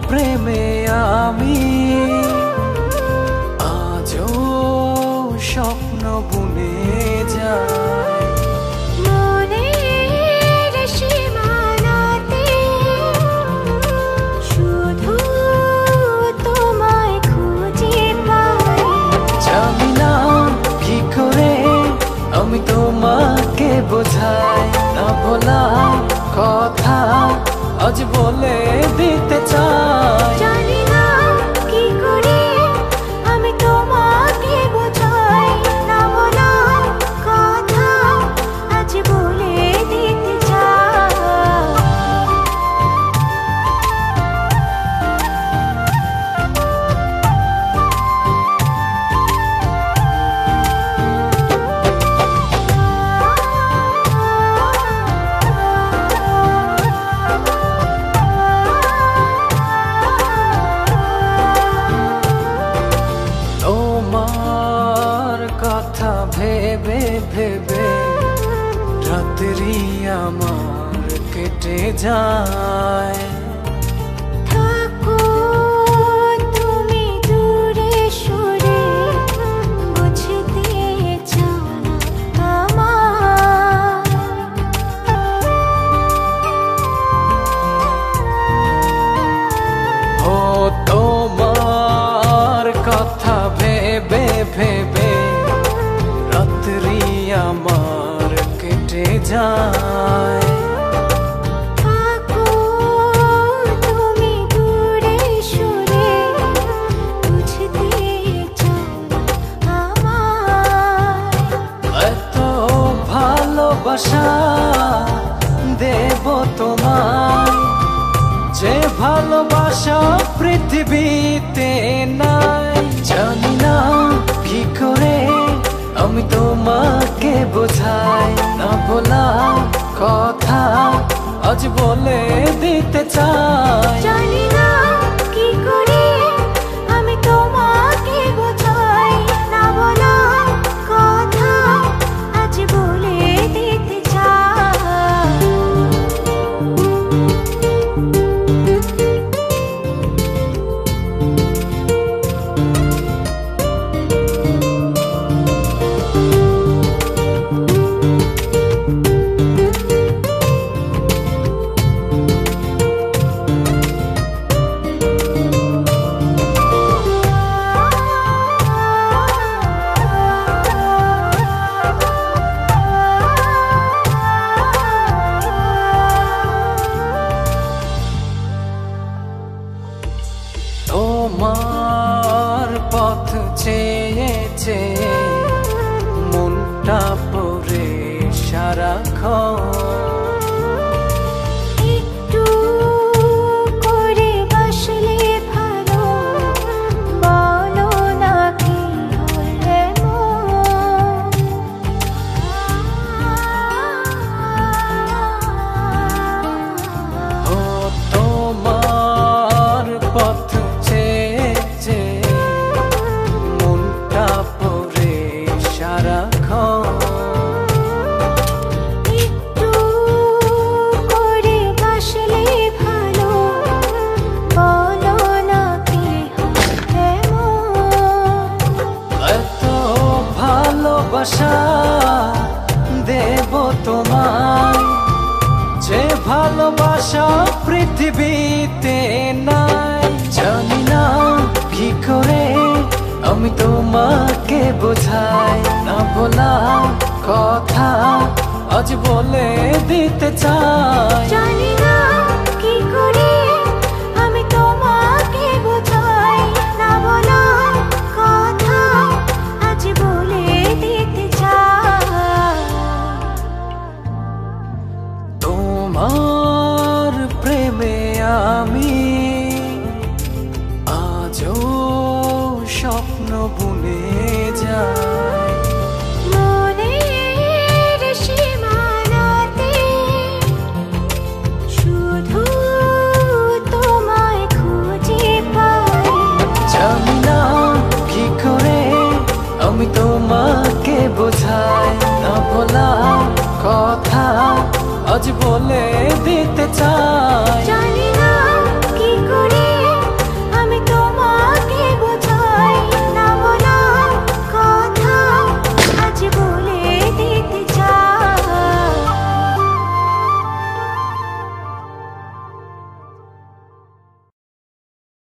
প্রেমে আমি আজও স্বপ্ন বুনে যাই। মনের সীমানাতে শুধু তোমায় খুঁজে পাই। জানি না কি করে আমি তোমাকে বোঝাই, না বলা কথা আজ বলে দিতে চাই। জানি না কি করে আমি তোমাকে বোঝাই, না বলা কথা আজ বলে দিতে চাই। তোমার কথা ভেবে ভেবে রাত্রি আমার কেটে যায়। থাকো তুমি দূরে সরে, বুঝতে চাও না আমার। ও তোমার কথা ভেবে ভেবে রাত্রি আমার কেটে যায়। থাকো তুমি দূরে সরে, বুঝতে চাও না আমার। এত ভালোবাসা দেব তোমায়, যে ভালোবাসা পৃথিবীতে নাই। জানি না কি করে আমি তোমাকে বোঝাই, না বলা কথা আজ বলে দিতে চাই। জানি না কি করে আমি তোমাকে বোঝাই, না বলা কথা আজ বলে দিতে চাই। তোমার পথ চেয়ে চেয়ে মনটা পড়ে সারাক্ষণ। একটু করে বাসলে ভালো, বলো না কি হলে ও তোমার পথ চেয়ে চেয়ে মনটা পড়ে সারাক্ষণ। একটু করে বাসলে ভালো, বলো না কি হলে এত ভালোবাসা দেব তোমায়, যে ভালোবাসা পৃথিবীতে নাই। জানি না কি করে আমি তোমাকে বোঝাই, না বলা কথা আজ বলে দিতে চাই। জানি না কি করে আমি তোমাকে বোঝাই, না বলা কথা আজ বলে দিতে চাই। তোমার প্রেমে আমি